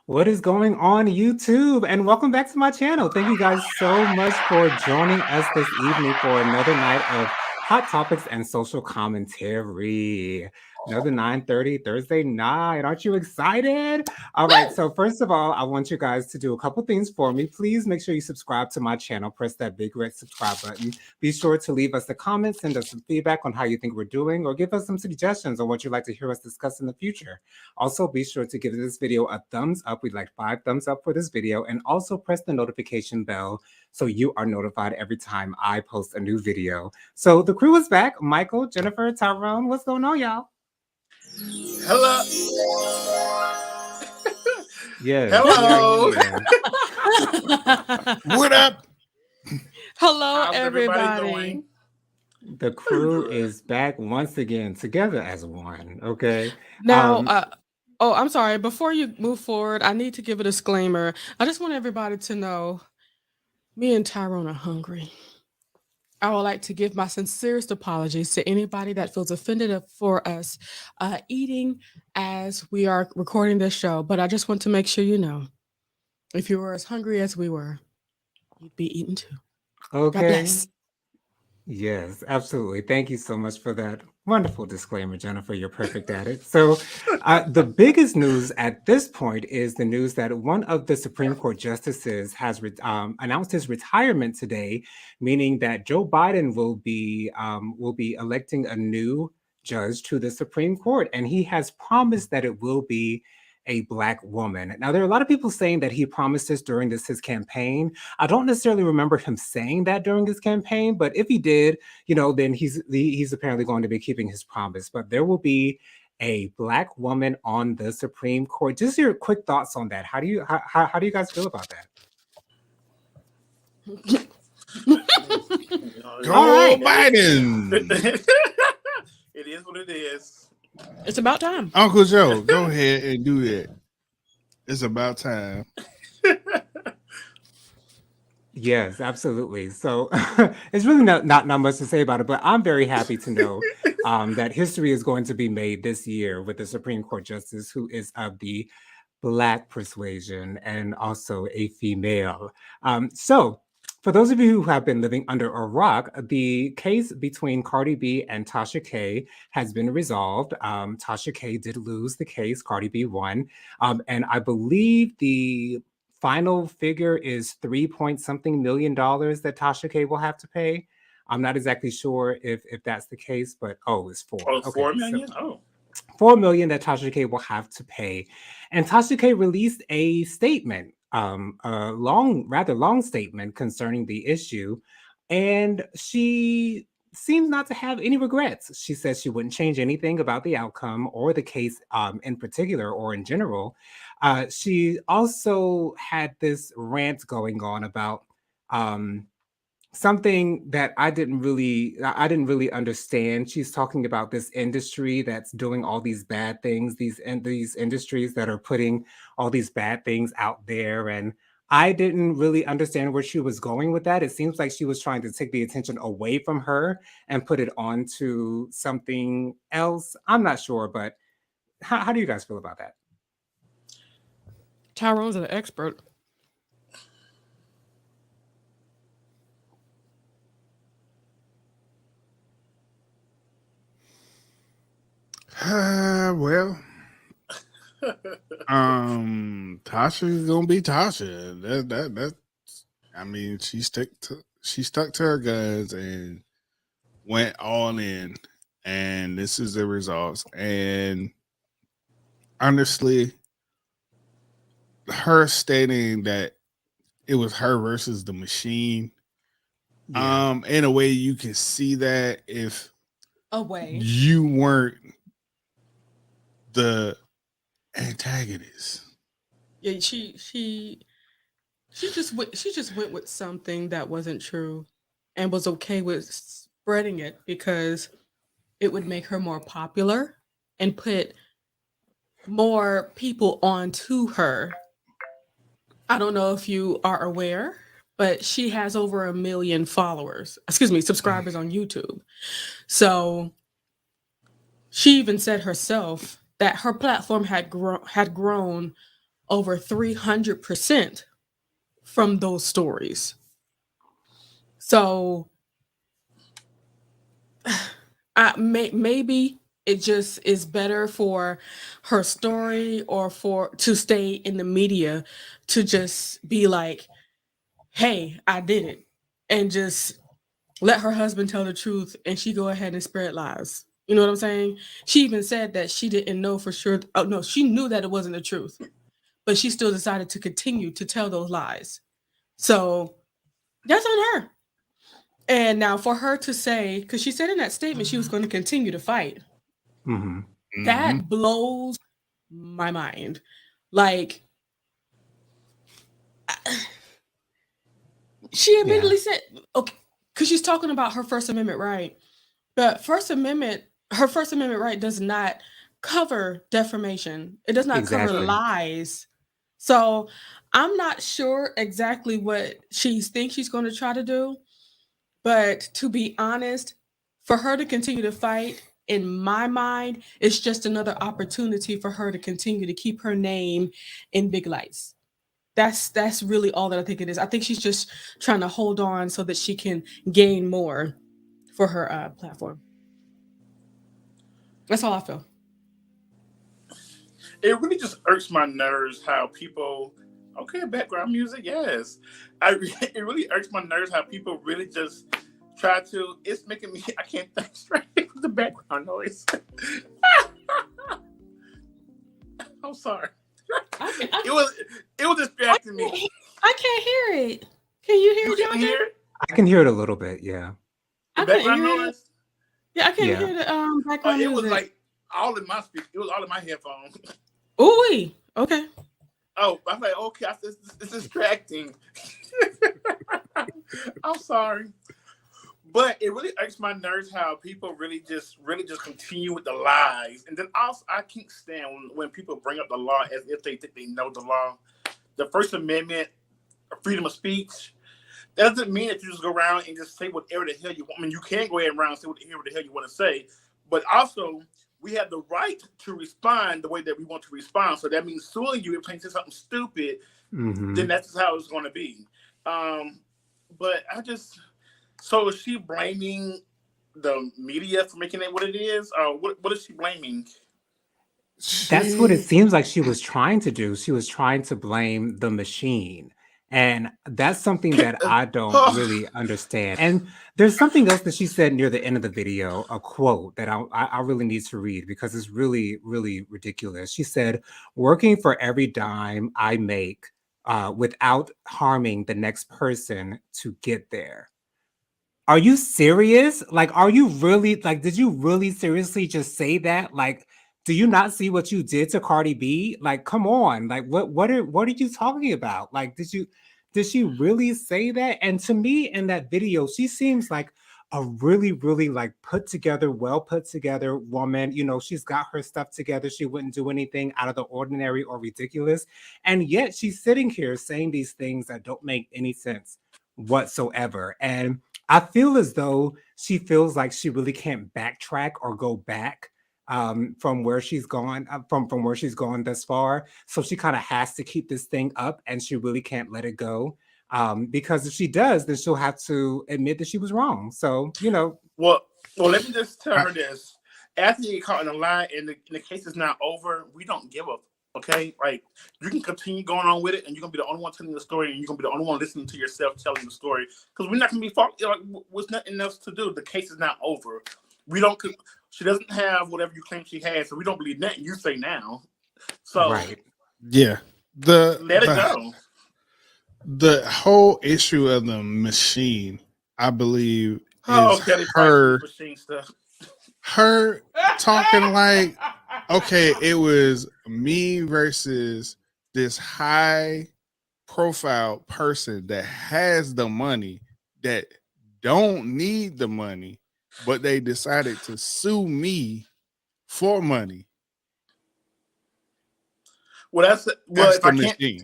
What is going on YouTube? And welcome back to my channel. Thank you guys so much for joining us this evening for another night of hot topics and social commentary. Another 9:30 Thursday night. Aren't you excited? All right. So first of all, I want you guys to do a couple things for me. Please make sure you subscribe to my channel. Press that big red subscribe button. Be sure to leave us a comment, send us some feedback on how you think we're doing, or give us some suggestions on what you'd like to hear us discuss in the future. Also, be sure to give this video a thumbs up. We'd like 5 thumbs up for this video, and also press the notification bell so you are notified every time I post a new video. So the crew is back. Michael, Jennifer, Tyrone, what's going on, y'all? Hello. Yes. Hello. What up? Hello, How's everybody. doing? The crew is back once again, together as one, okay? Now, I'm sorry. Before you move forward, I need to give a disclaimer. I just want everybody to know me and Tyrone are hungry. I would like to give my sincerest apologies to anybody that feels offended for us eating as we are recording this show. But I just want to make sure you know, if you were as hungry as we were, you'd be eating too. Okay. God bless. Yes, absolutely. Thank you so much for that wonderful disclaimer, Jennifer. You're perfect at it. So, the biggest news at this point is the news that one of the Supreme Court justices has announced his retirement today, meaning that Joe Biden will be electing a new judge to the Supreme Court, and he has promised that it will be a Black woman. Now, there are a lot of people saying that he promised this during his campaign. I don't necessarily remember him saying that during his campaign, but if he did, then he's apparently going to be keeping his promise. But there will be a Black woman on the Supreme Court. Just your quick thoughts on that. How do you guys feel about that? Go All right. Biden. It is what it is. It's about time. Uncle Joe, go ahead and do that. It's about time. Yes, absolutely. So it's really not much to say about it, but I'm very happy to know that history is going to be made this year with the Supreme Court justice who is of the Black persuasion and also a female. So for those of you who have been living under a rock, the case between Cardi B and Tasha K has been resolved. Tasha K did lose the case. Cardi B won. And I believe the final figure is 3 point something million dollars that Tasha K will have to pay. I'm not exactly sure if that's the case, but it's 4. Oh, Okay, 4 million? so $4 million that Tasha K will have to pay. And Tasha K released a statement, a rather long statement concerning the issue. And she seems not to have any regrets. She says she wouldn't change anything about the outcome or the case in particular or in general. She also had this rant going on about something that I didn't really understand. She's talking about this industry that's doing all these bad things, these industries that are putting all these bad things out there, and I didn't really understand where she was going with that. It seems like she was trying to take the attention away from her and put it onto something else. I'm not sure, but how do you guys feel about that? Tyrone's an expert. Well, Tasha's gonna be Tasha. That I mean, she stuck to her guns and went all in, and this is the results. And honestly, her stating that it was her versus the machine, Yeah. in a way you can see that if Away. you weren't the antagonist. Yeah, she just went with something that wasn't true and was okay with spreading it because it would make her more popular and put more people onto her. I don't know if you are aware, but she has over 1 million subscribers on YouTube. So she even said herself that her platform had grown over 300% from those stories. So maybe it just is better for her story or for to stay in the media to just be like, hey, I did it, and just let her husband tell the truth and she go ahead and spread lies. You know what I'm saying? She even said that she didn't know for sure. Oh no, she knew that it wasn't the truth, but she still decided to continue to tell those lies. So that's on her. And now for her to say, because she said in that statement she was going to continue to fight, Hmm. Mm-hmm. that blows my mind. Like, she Yeah, admittedly said, okay, because she's talking about her First Amendment right. But her First Amendment right does not cover defamation. It does not cover exactly. lies. So I'm not sure exactly what she thinks she's going to try to do. But to be honest, for her to continue to fight, in my mind, it's just another opportunity for her to continue to keep her name in big lights. That's really all that I think it is. I think she's just trying to hold on so that she can gain more for her platform. That's all I feel. It really just irks my nerves how people. Okay, background music, yes. It really irks my nerves how people really just try to. It's making me. I can't think straight with the background noise. I'm sorry. I can, I, It was it was I distracting me. can't, I can't hear it. Can you hear You it, couldn't Jonathan? hear it? I can hear it a little bit. Yeah. The I couldn't background hear it. noise. Yeah, I can't Yeah. hear the background It was music. like all in my speak. It was all in my headphones. Ooh, okay. Oh, I'm like, okay, it's distracting. I'm sorry. But it really irks my nerves how people really just continue with the lies. And then also I can't stand when people bring up the law as if they think they know the law. The First Amendment, freedom of speech, that doesn't mean that you just go around and just say whatever the hell you want. I mean, you can go ahead and around and say whatever the hell you want to say, but also we have the right to respond the way that we want to respond. So that means suing you if you say something stupid, then Hmm. that's just how it's going to be. Um, but so is she blaming the media for making it what it is? What is she blaming? That's what it She seems like she was trying to do. She was trying to blame the machine. And that's something that I don't really understand. And there's something else that she said near the end of the video, a quote that I really need to read because it's really, really ridiculous. She said, working for every dime I make without harming the next person to get there. Are you serious? Like, are you really like, did you really seriously just say that? Like, do you not see what you did to Cardi B? Like, come on. Like, what are you talking about? Like, did she really say that? And to me, in that video, she seems like a really, really like put together, well put together woman. You know, she's got her stuff together. She wouldn't do anything out of the ordinary or ridiculous. And yet she's sitting here saying these things that don't make any sense whatsoever. And I feel as though she feels like she really can't backtrack or go back from where she's gone from where she's gone thus far. So she kind of has to keep this thing up, and she really can't let it go. Because if she does, then she'll have to admit that she was wrong. So Well, let me just tell I, her this. After you get caught in a lie and the case is not over, we don't give up. Okay? Like, you can continue going on with it and you're going to be the only one telling the story and you're going to be the only one listening to yourself telling the story. Because we're not going to be fault. Like, what's nothing else to do? The case is not over. We don't, she doesn't have whatever you claim she has, so we don't believe nothing you say now. So right. yeah. The let it the go. the whole issue of the machine, I believe, Oh, is Kelly Price and this her machine stuff. her talking like, okay, it was me versus this high profile person that has the money that don't need the money, but they decided to sue me for money. Well, That's if the I can't. machine.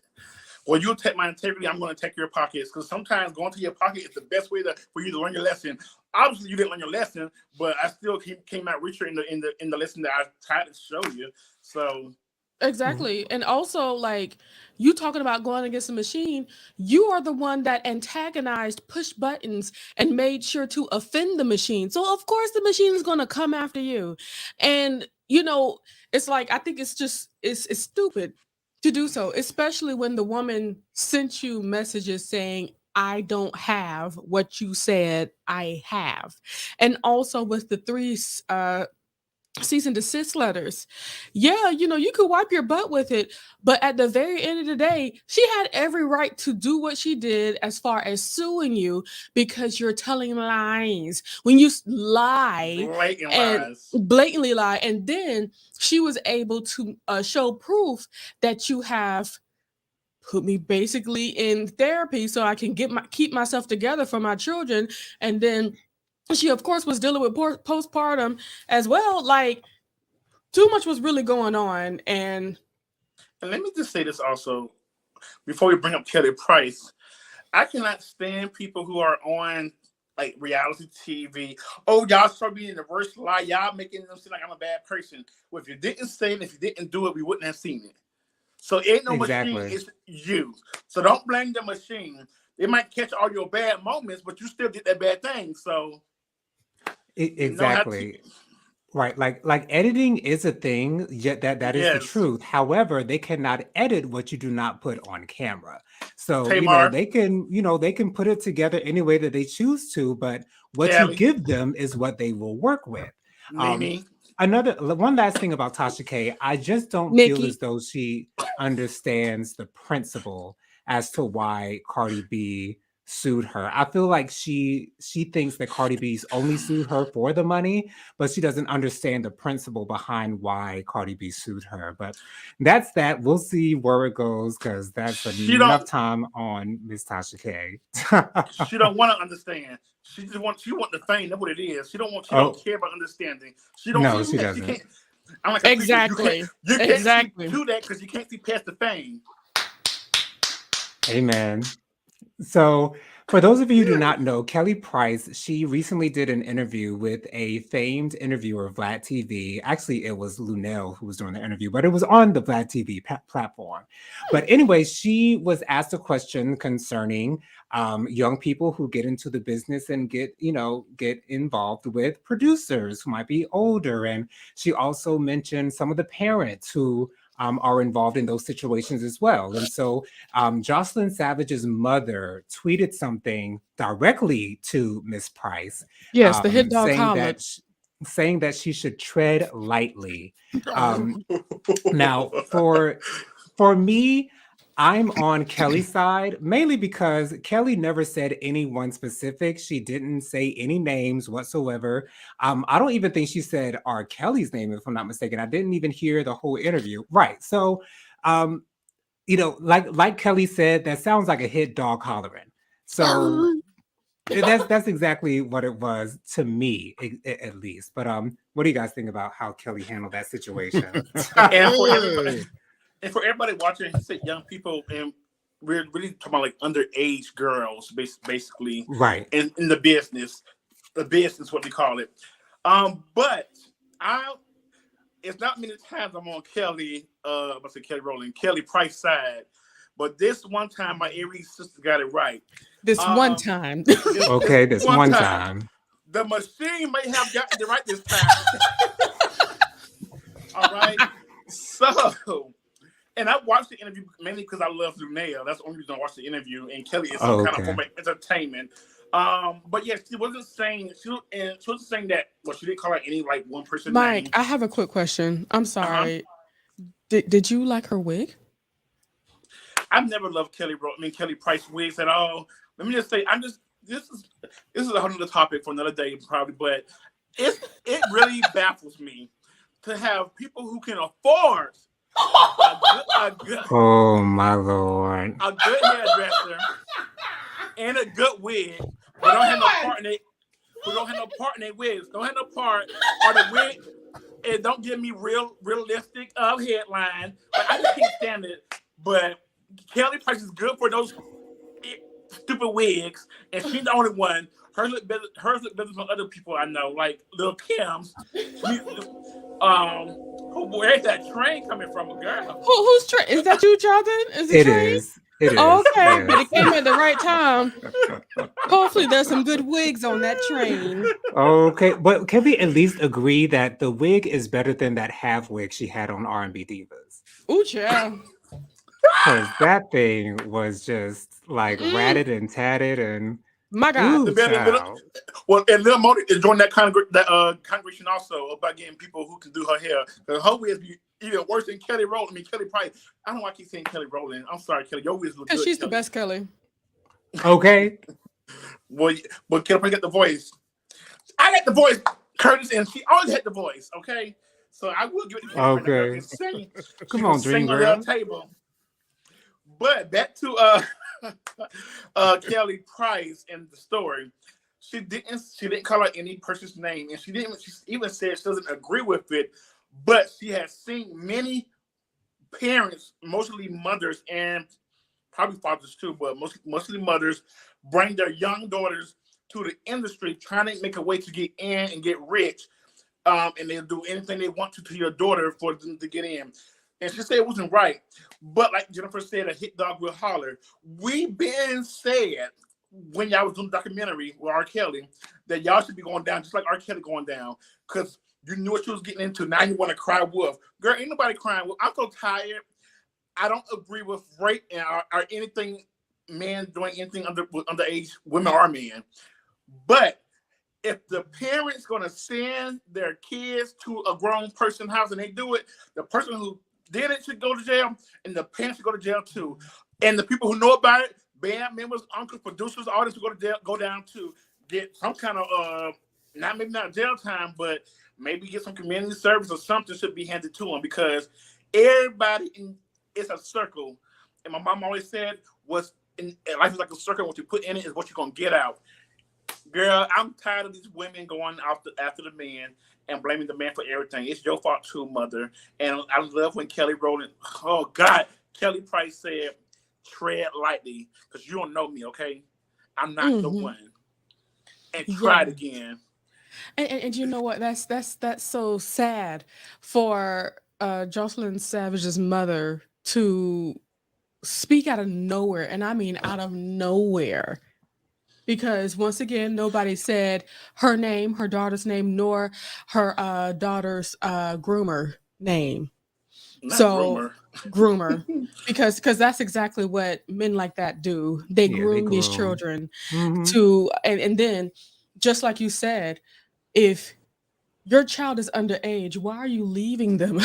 Well, you take my integrity, I'm going to take your pockets. Because sometimes going to your pocket is the best way for you to learn your lesson. Obviously, you didn't learn your lesson, but I still came out richer in the lesson that I tried to show you. So Exactly. And also, like, you talking about going against a machine, you are the one that antagonized, pushed buttons, and made sure to offend the machine. So, of course, the machine is going to come after you. And, it's like, I think it's stupid to do so, especially when the woman sent you messages saying, I don't have what you said I have. And also with the three cease and desist letters. Yeah, you could wipe your butt with it, but at the very end of the day, she had every right to do what she did as far as suing you because you're telling lies. When you lie Blatant and lies. blatantly lie, and then she was able to show proof that you have put me basically in therapy so I can keep myself together for my children, and then she of course was dealing with postpartum as well. Like, too much was really going on. And And let me just say this also before we bring up Kelly Price. I cannot stand people who are on like reality TV. Oh, y'all start being the worst lie. Y'all making them seem like I'm a bad person. Well, if you didn't say it, if you didn't do it, we wouldn't have seen it. So it ain't no machine, Exactly. it's you. So don't blame the machine. They might catch all your bad moments, but you still did that bad thing. So you know how to. Exactly. Right, like editing is a thing, yet that is the Yes, truth. However, they cannot edit what you do not put on camera. So, Tamar, they can put it together any way that they choose to, but what you Callie, give them is what they will work with. Um, Mimi. one last thing about Tasha K, I just don't feel as Nikki, though she understands the principle as to why Cardi B sued her. I feel like she thinks that Cardi B's only sued her for the money, but she doesn't understand the principle behind why Cardi B sued her. But that's that. We'll see where it goes because that's She enough don't. time on Miss Tasha K. She don't want to understand. She want the fame. That's what it is. She don't want. She don't Oh, care about understanding. She don't. no, She she can't. She doesn't. can't. I'm like a preacher. You can't. exactly, You can't see exactly. to that because you can't see past the fame. Amen. So, for those of you who do not know, Kelly Price, she recently did an interview with a famed interviewer, Vlad TV. Actually, it was Lunel who was doing the interview, but it was on the Vlad TV platform. But anyway, she was asked a question concerning young people who get into the business and get involved with producers who might be older. And she also mentioned some of the parents who are involved in those situations as well. And so Jocelyn Savage's mother tweeted something directly to Miss Price, Yes, the hit dog saying holler. that saying that she should tread lightly. Um, Now, for me, I'm on Kelly's side mainly because Kelly never said anyone specific. She didn't say any names whatsoever. I don't even think she said R. Kelly's name, if I'm not mistaken. I didn't even hear the whole interview. Right. So, um, like Kelly said, that sounds like a hit dog hollering. So that's exactly what it was to me, at least. But what do you guys think about how Kelly handled that situation? And for everybody, and for everybody watching, he said young people, and we're really talking about like underage girls, basically, Right. in the business. The business, what we call it. But I it's not many times I'm on Kelly, I say Kelly Rowland, Kelly Price side, but this one time my Aries sister got it right. This one Um, time. this Okay, this one one time, time. the machine may have gotten it right this time. All right, so. And I watched the interview mainly because I love Lunea. That's the only reason I watched the interview. And Kelly is some kind of Okay. form of entertainment. But yes, she wasn't saying she wasn't saying that. Well, she didn't call out any like one person Mike, name. I have a quick question. I'm Uh-huh. sorry. Did you like her wig? I've never loved Kelly Price wigs at all. Let me just say, this is a whole other topic for another day probably, but it really baffles me to have people who can afford a Oh my lord. a good hairdresser and a good wig, but don't have no part in it. Who don't have no part in their wigs? Don't have no part, or the wig. It don't give me realistic headline. Like, I just can't stand it. But Kelly Price is good for those stupid wigs, and she's the only one. Hers look better. Hers look better than other people I know, like Lil Kim's. She, um, Oh, where's that train coming from, girl? Who's train? Is that you, Jonathan? Is it It train? is. It is. Okay, but it Yes. came at the right time. Hopefully, there's some good wigs on that train. Okay, but can we at least agree that the wig is better than that half wig she had on R&B Divas? Ooh, child. Because that thing was just like Mm, ratted and tatted and my God. ooh, child. Well, and Lil Modi is joining that congregation also about getting people who can do her hair. Because her wigs be even worse than Kelly Rowland. I mean, Kelly Price. I don't know why I keep saying Kelly Rowland. I'm sorry, Kelly. Your wigs look good. Because she's the Kelly. best, Kelly. Okay. Well, Kelly Price got the voice. I got the voice, Curtis, and she always had the voice. Okay, so I will give it to Kelly Price. That girl Okay. can sing. Come She on, can Dream sing on Girl. that table. But back to Kelly Price and the story. She didn't call out any person's name, and she even said she doesn't agree with it, but she has seen many parents, mostly mothers and probably fathers too, but mostly mothers, bring their young daughters to the industry trying to make a way to get in and get rich. And they'll do anything they want to your daughter for them to get in. And she said it wasn't right. But like Jennifer said, a hit dog will holler. We been said when y'all was doing the documentary with R. Kelly that y'all should be going down just like R. Kelly going down. Because you knew what you was getting into. Now you want to cry wolf. Girl, ain't nobody crying wolf. I'm so tired. I don't agree with rape or anything, men doing anything underage, women or men. But if the parents gonna send their kids to a grown person's house and they do it, the person who did it should go to jail, and the parents should go to jail too. And the people who know about it, band members, uncles, producers, all this, go to jail, go down to get some kind of maybe not jail time, but maybe get some community service or something should be handed to them, because everybody it's a circle. And my mom always said, life is like a circle. What you put in it is what you're gonna get out. Girl, I'm tired of these women going after the man and blaming the man for everything. It's your fault too, mother. And I love when Kelly Rowland, oh God, Kelly Price said, tread lightly, because you don't know me, okay? I'm not the one. And try it again. And you know what? That's so sad for Jocelyn Savage's mother to speak out of nowhere, and I mean out of nowhere. Because once again, nobody said her name, her daughter's name, nor her daughter's groomer name. Groomer, because that's exactly what men like that do. They groom these children to, and then, just like you said, if your child is underage, why are you leaving them?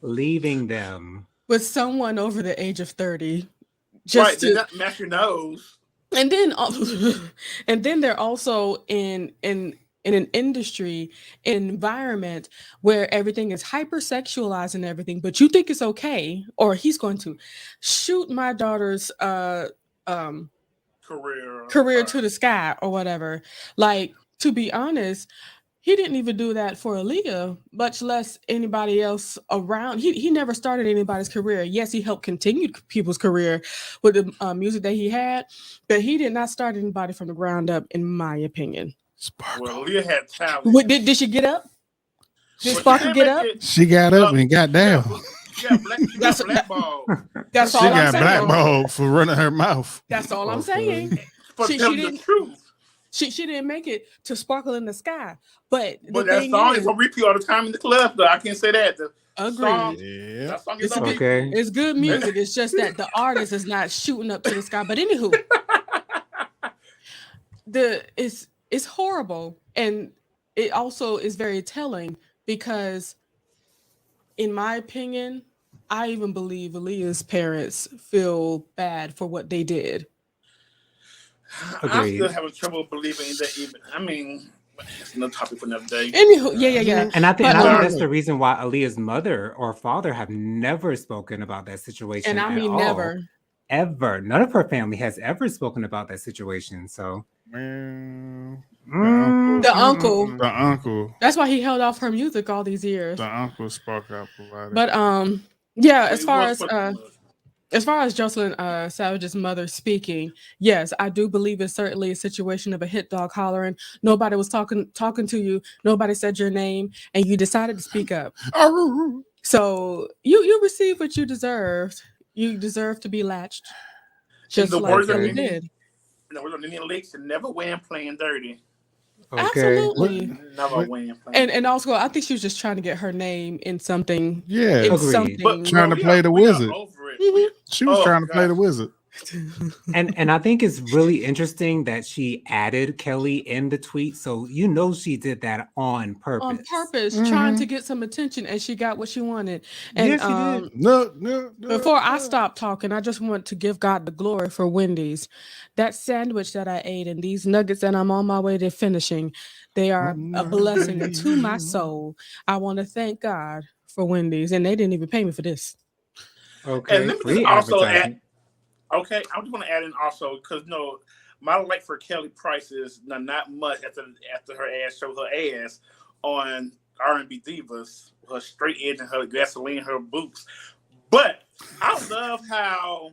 Leaving them with someone over the age of 30? Just to not match your nose. And then they're also in an industry environment where everything is hypersexualized and everything, but you think it's okay, or he's going to shoot my daughter's career to the sky or whatever. Like, to be honest, he didn't even do that for Aaliyah, much less anybody else around. He never started anybody's career. Yes, he helped continue people's career with the music that he had, but he did not start anybody from the ground up, in my opinion. Sparkle. Well, Aaliyah had talent. Did she get up? Did Sparkle get up? She got up and got down. She got blackballed. That's all I'm saying. She got blackballed for running her mouth. That's all I'm saying. She didn't. The truth. She didn't make it to Sparkle in the Sky, but that song is on repeat all the time in the club, though. I can't say that. Agreed. That song is okay. It's good music. It's just that the artist is not shooting up to the sky. But anywho, it's horrible, and it also is very telling, because, in my opinion, I even believe Aaliyah's parents feel bad for what they did. Agreed. I'm still having trouble believing that. Even I mean, it's no topic for another day. Anywho, yeah. And I think that's the reason why Aaliyah's mother or father have never spoken about that situation. And I mean, never, ever. None of her family has ever spoken about that situation. So, the uncle. That's why he held off her music all these years. The uncle spoke up about it. But yeah, as far as As far as Jocelyn Savage's mother speaking, yes, I do believe it's certainly a situation of a hit dog hollering. Nobody was talking to you. Nobody said your name, and you decided to speak up. So you received what you deserved. You deserve to be latched, In just the like words of Kelly Okay. Nene, did. in the words of Nene Leakes, never win playing dirty. Okay. What? Absolutely. Never What? win playing And dirty. also, I think she was just trying to get her name in something. Yeah, In Agreed. But something. trying to play the we are wizard. over it. Mhm. She was Oh trying to play God. the wizard. And I think it's really interesting that she added Kelly in the tweet. So you know she did that on On purpose. purpose, trying Hmm. to get some attention, and she got what she wanted. And Yes, she did. No, no, no, before I no. stop talking, I just want to give God the glory for Wendy's. That sandwich that I ate and these nuggets that I'm on my way to finishing, they are On a my blessing to my way. soul. I want to thank God for Wendy's, and they didn't even pay me for this. And Okay. let me just Free also add. advertising. Okay, I just want to add in also because my like for Kelly Price is not much after her ass showed her ass on R&B Divas, her straight edge and her gasoline, her boots. But I love how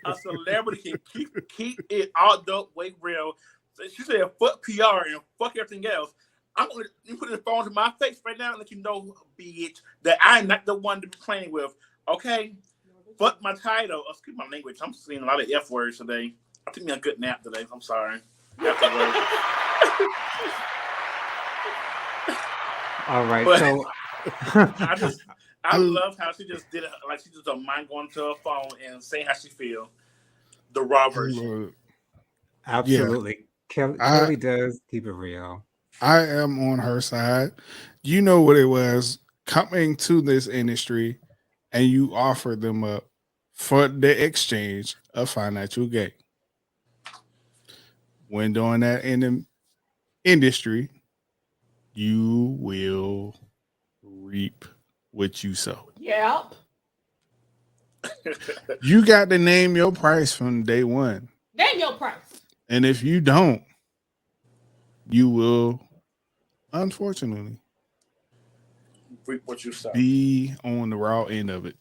a celebrity can keep it all dope way real. So she said, "Fuck PR and fuck everything else." I'm gonna you put the phone to my face right now and let you know, bitch, that I'm not the one to be playing with. Okay, fuck my title. Excuse my language. I'm seeing a lot of F words today. I took me a good nap today. I'm sorry. After work. All right. But So I just I I, love how she just did it. Like she just don't mind going to her phone and saying how she feel. The raw version. yeah, absolutely. I Kelly does keep it real. I am on her side. You know what it was coming to this industry, and you offer them up for the exchange of financial gain. When doing that in the industry, you will reap what you sow. Yep. You got to name your price from day one. Name your price. And if you don't, you will, unfortunately, Reap what you sow. be on the raw end of it.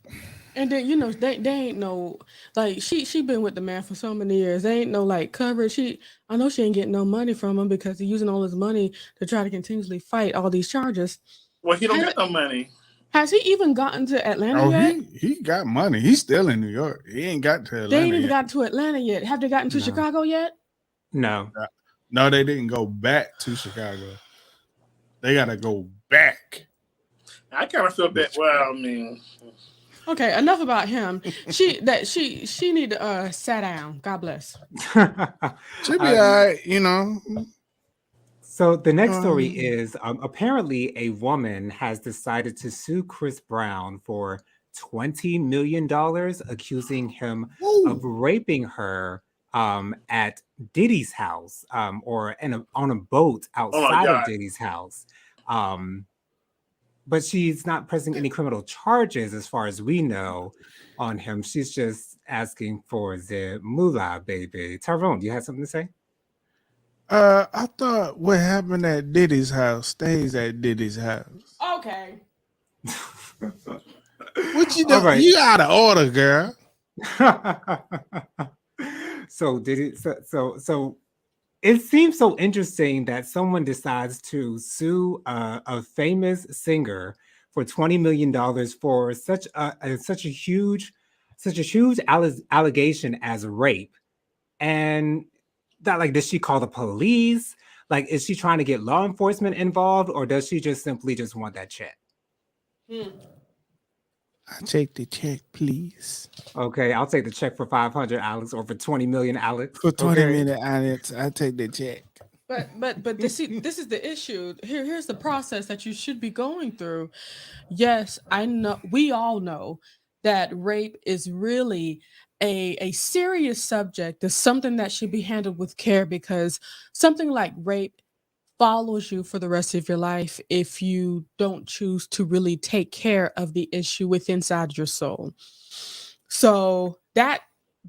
And then they ain't no like she been with the man for so many years. They ain't no like coverage. I know she ain't getting no money from him because he's using all his money to try to continuously fight all these charges. Well, he don't Has, got no money. has he even gotten to Atlanta Oh, yet? he got money. He's still in New York. He ain't got to They ain't Atlanta even yet. gotten to Atlanta yet. Have they gotten to No. Chicago yet? No. No, they didn't go back to Chicago. They got to go back. I kind of feel to bad. Well, Chicago. I mean, Okay, enough about him. She need to sit down. God bless. Should be Uh, all right, you know. so the next story Um, is apparently a woman has decided to sue Chris Brown for $20 million, accusing him of woo. raping her at Diddy's house on a boat oh my outside of God. Diddy's house. Um, but she's not pressing any criminal charges as far as we know on him. She's just asking for the moolah, baby. Tyrone, do you have something to say? I thought what happened at Diddy's house stays at Diddy's house. Okay. What you All do? right. You out of order, girl. So did it so it seems so interesting that someone decides to sue a famous singer for $20 million for such a huge allegation as rape. And that, like, does she call the police? Like, is she trying to get law enforcement involved, or does she just simply just want that check? Hmm. I take the check, please. Okay, I'll take the check for 500, Alex, or for 20 million, Alex. For 20 Okay. minutes, Alex, I take the check. But this is the issue. Here's the process that you should be going through. Yes, I know we all know that rape is really a serious subject. It's something that should be handled with care because something like rape follows you for the rest of your life if you don't choose to really take care of the issue with inside your soul. So that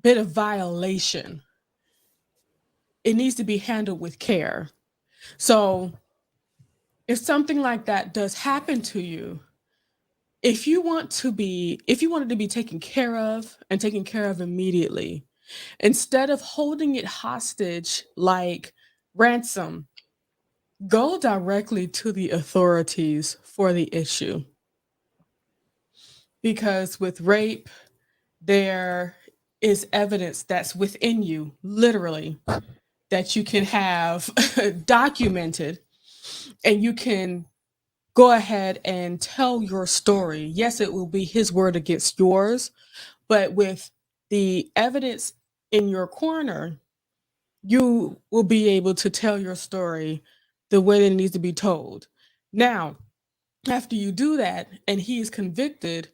bit of violation, it needs to be handled with care. So if something like that does happen to you, if you wanted to be taken care of and taken care of immediately, instead of holding it hostage like ransom, go directly to the authorities for the issue. Because with rape, there is evidence that's within you, literally, that you can have documented, and you can go ahead and tell your story. Yes, it will be his word against yours, but with the evidence in your corner, you will be able to tell your story the way that it needs to be told. Now, after you do that and he is convicted,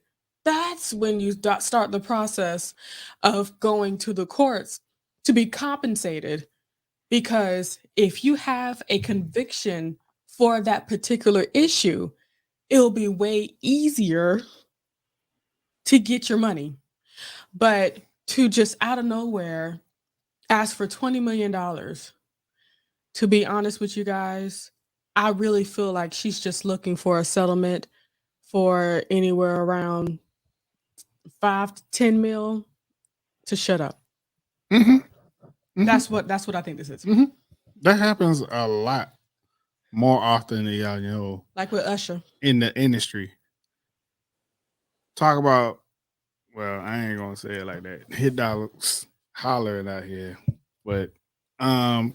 that's when you start the process of going to the courts to be compensated. Because if you have a conviction for that particular issue, it'll be way easier to get your money. But to just out of nowhere ask for $20 million, to be honest with you guys, I really feel like she's just looking for a settlement for anywhere around 5 to 10 mil to shut up. Mm-hmm. Mm-hmm. That's what I think this is. Mm-hmm. That happens a lot more often than y'all know Like with Usher. in the industry. Talk about, well, I ain't gonna say it like that. Hit dollars hollering out here, but um,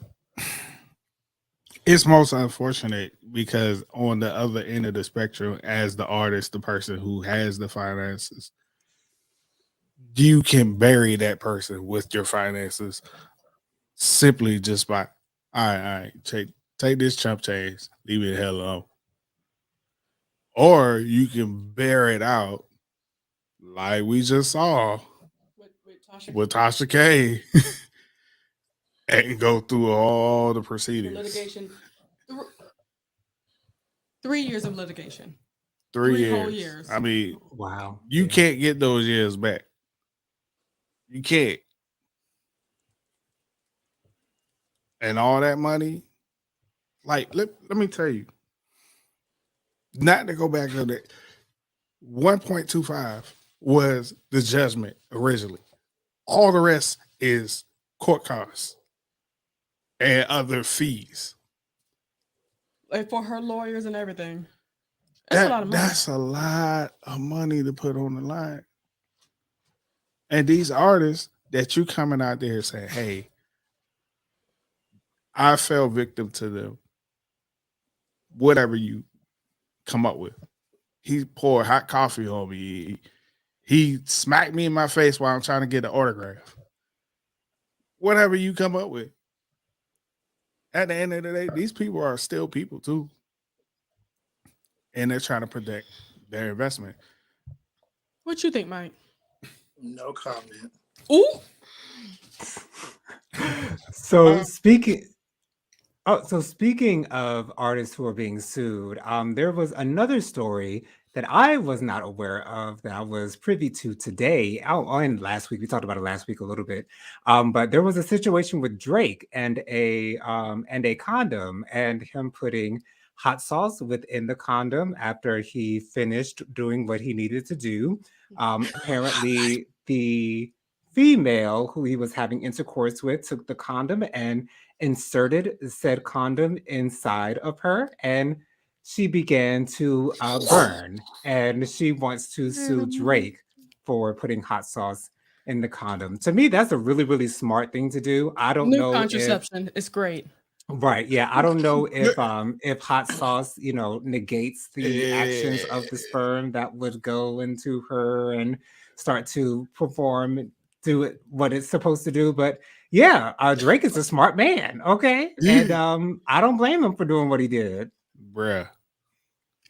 it's most unfortunate because on the other end of the spectrum, as the artist, the person who has the finances, you can bury that person with your finances simply just by, all right, take this chump change, leave it the hell alone. Or you can bear it out like we just saw with Tasha K and go through all the The proceedings. litigation. 3 years of litigation. 3 3 whole years. years. I mean, Wow. you Yeah. can't get those years back. You can't. And all that money, like, let me tell you, not to go back to that, 1.25 was the judgment originally. All the rest is court costs and other fees. Like for her lawyers and everything. That's a lot of money. That's a lot of money to put on the line. And these artists that you coming out there saying, hey, I fell victim to them, whatever you come up with. He poured hot coffee on me. He smacked me in my face while I'm trying to get an autograph. Whatever you come up with. At the end of the day, these people are still people too. And they're trying to protect their investment. What you think, Mike? No comment. Ooh. So speaking of artists who are being sued, there was another story that I was not aware of that I was privy to today. Oh, and last week we talked about it last week a little bit, but there was a situation with Drake and a condom, and him putting hot sauce within the condom after he finished doing what he needed to do. Apparently, the female who he was having intercourse with took the condom and inserted said condom inside of her, and she began to burn. And she wants to sue Drake for putting hot sauce in the condom. To me, that's a really, really smart thing to do. I don't New know if contraception is great. right, yeah, I don't know if hot sauce, negates the actions of the sperm that would go into her and start to perform, do it what it's supposed to do. But yeah, Drake is a smart man, okay, and I don't blame him for doing what he did. Bruh.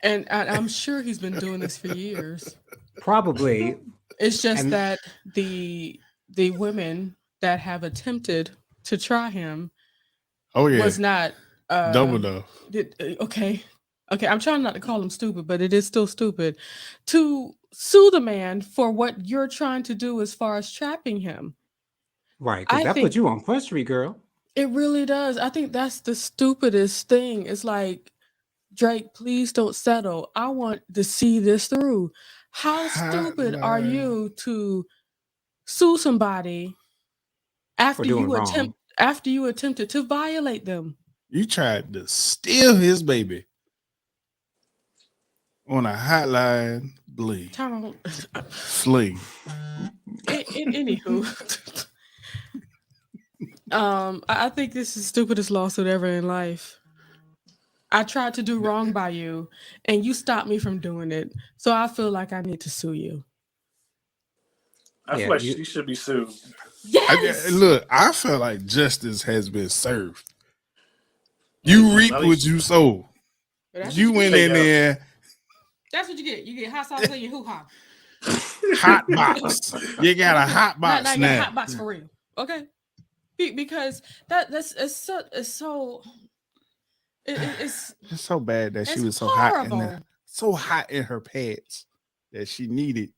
And I'm sure he's been doing this for years. Probably, It's just and that the women that have attempted to try him Oh yeah. was not Double enough. okay. Okay, I'm trying not to call him stupid, but it is still stupid to sue the man for what you're trying to do as far as trapping him. right, because I that think put you on Front Street, girl. it really does. I think that's the stupidest thing. It's like Drake, please don't settle. I want to see this through. How stupid are Hotline. you to sue somebody For after doing you wrong. attempted to violate them? You tried to steal his baby on a hotline bling. Tyrone, Fling. anywho, I think this is the stupidest lawsuit ever in life. I tried to do wrong by you, and you stopped me from doing it. So I feel like I need to sue you. I feel Yeah, like you she should be sued. Yes. Look, I feel like justice has been served. You reap At what least you sow. But that's what You you went get. in there, That's what you get. You get hot sauce in your hoo ha. hot box. You got a hot Now box you got a now. hot box for real. Okay. Because that's it's It's so bad that she it's was horrible. so hot in her pants that she needed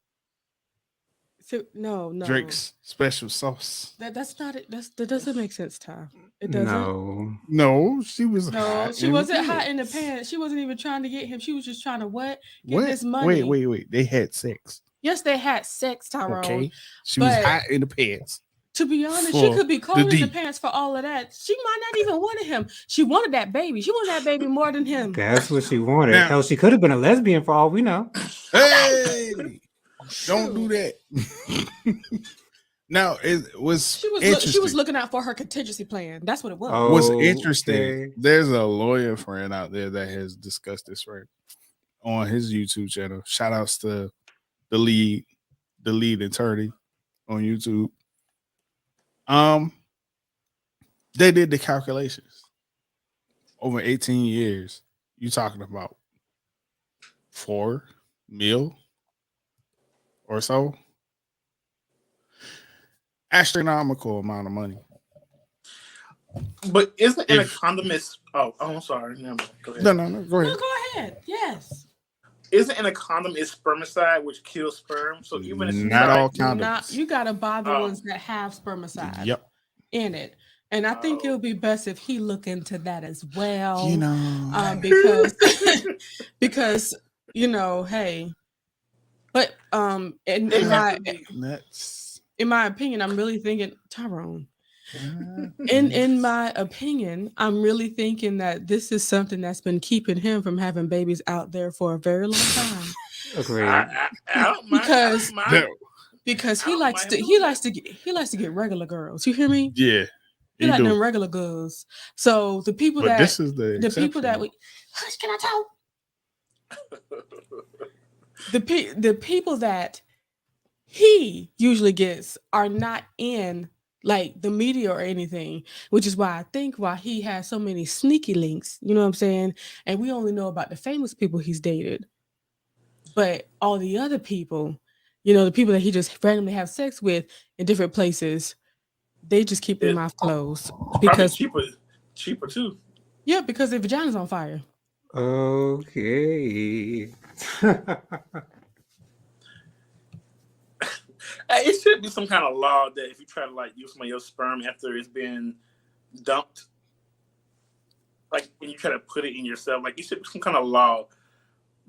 So, no. Drake's special sauce. That's not it. That doesn't make sense, Ty. It doesn't. no. No, she was No, hot she in the wasn't hot in the pants. pants. She wasn't even trying to get him. She was just trying to what? Get What? this money. Wait. They had sex. Yes, they had sex, Tyrone. Okay. She was But hot in the pants. to be honest, she For could be the cold in the D. pants for all of that. She might not even wanted him. She wanted that baby. She wanted that baby more than him. That's what she wanted. Now- Hell, she could have been a lesbian for all we know. Hey, don't do Shoot. that. Now it was She interesting. was looking out for her contingency plan. That's what it was. What's Okay. interesting? There's a lawyer friend out there that has discussed this right on his YouTube channel. Shout outs to the lead attorney on YouTube. They did the calculations. Over 18 years, you talking about $4 million or so? Astronomical amount of money. But isn't an If- economist? Oh, I'm sorry. No, go ahead. No, go No, ahead. go ahead. Yes. Isn't an condom is spermicide, which kills sperm? So even if Not all condoms. Not, condoms. you gotta buy the Oh. ones that have spermicide Yep. in it. And I think Oh. it'll be best if he look into that as well. You know, because hey. But in It my has to be. nuts. in my opinion, I'm really thinking, Tyrone. In my opinion, I'm really thinking that this is something that's been keeping him from having babies out there for a very long time. Agreed. I don't mind. Because- I don't mind. Because I he don't likes mind to him he doing likes to get regular girls. You hear me? Yeah, He he like do. them regular girls. So the people But that this is the people that exception. we hush, can I talk? The people that he usually gets are not in like the media or anything, which is why I think why he has so many sneaky links. You know what I'm saying? And we only know about the famous people he's dated, but all the other people, the people that he just randomly have sex with in different places, they just keep their Yeah. mouth closed Probably because cheaper too. because their vagina's on fire. Okay. It should be some kind of law that if you try to like use some of your sperm after it's been dumped, like when you try to put it in yourself, like it should be some kind of law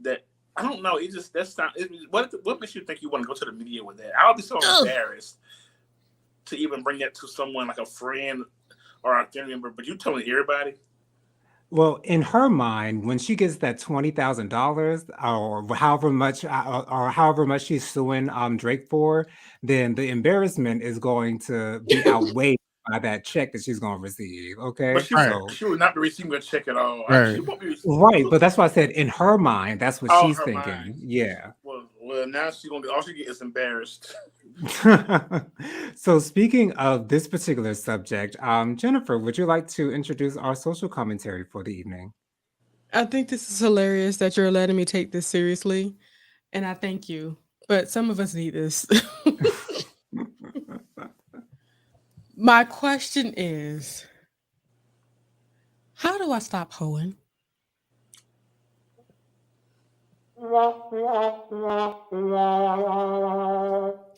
that I don't know. It just that's not. What makes you think you want to go to the media with that? I would be so embarrassed to even bring that to someone like a friend or a family member. But you telling everybody? Well, in her mind, when she gets that $20,000 or however much she's suing Drake for, then the embarrassment is going to be outweighed by that check that she's going to receive. Okay, But she, Right. she would not be receiving a check at all. Right. She won't be right, but that's why I said in her mind, that's what Oh, she's her thinking. mind. Yeah. Well, now she's gonna be all she get is embarrassed. So speaking of this particular subject, Jennifer, would you like to introduce our social commentary for the evening? I think this is hilarious that you're letting me take this seriously, and I thank you. But some of us need this. My question is, how do I stop hoeing?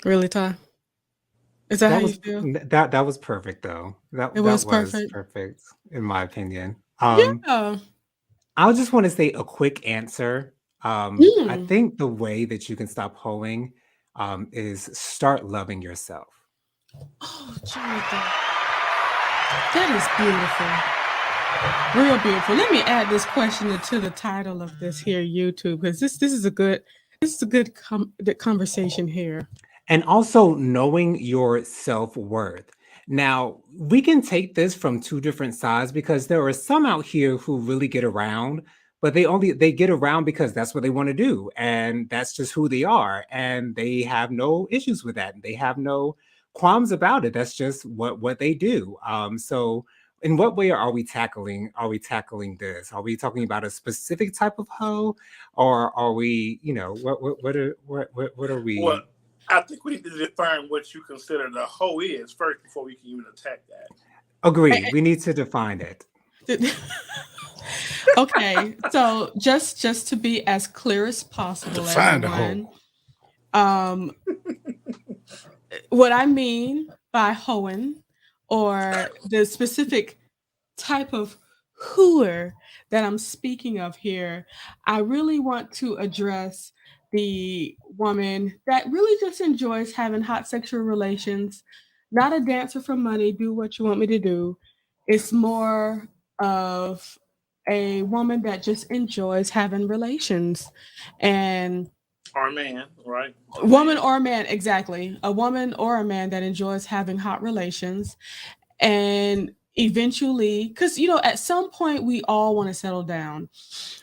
Really, Ty? Is that how you feel? That was perfect though. That It was was perfect. perfect in my opinion. Yeah. I'll just want to say a quick answer. I Mm. think the way that you can stop hoeing is start loving yourself. Oh, Jonathan, that is beautiful. Real beautiful. Let me add this question to the title of this here YouTube, because this is a good the conversation here. And also knowing your self-worth. Now, we can take this from two different sides because there are some out here who really get around, but they get around because that's what they want to do and that's just who they are and they have no issues with that. They have no qualms about it. That's just what they do. So in what way are we tackling this? Are we talking about a specific type of hoe or are we, what are Well, we? I think we need to define what you consider the hoe is first before we can even attack that. Agreed. We need to define it. Okay, so just to be as clear as possible, Define the everyone. whole. Um, what I mean by hoeing, or the specific type of hooer that I'm speaking of here, I really want to address the woman that really just enjoys having hot sexual relations, not a dancer for money, do what you want me to do. It's more of a woman that just enjoys having relations. And Or a man, right? Or a woman man. or a man, exactly. A woman or a man that enjoys having hot relations and eventually, because at some point we all want to settle down.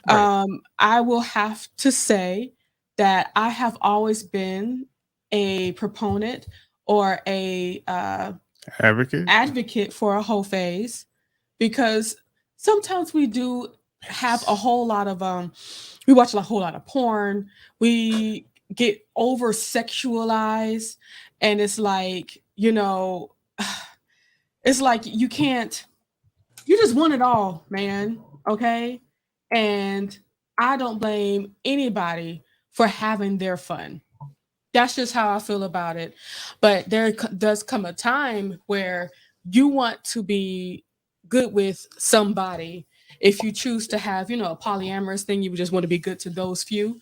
Right. I will have to say that I have always been a proponent or a Advocate. advocate for a whole phase, because sometimes we do have a whole lot of we watch a whole lot of porn, we get over sexualized, and it's like, it's like you can't, you just want it all, man. Okay. And I don't blame anybody for having their fun. That's just how I feel about it. But does come a time where you want to be good with somebody. If you choose to have, a polyamorous thing, you would just want to be good to those few.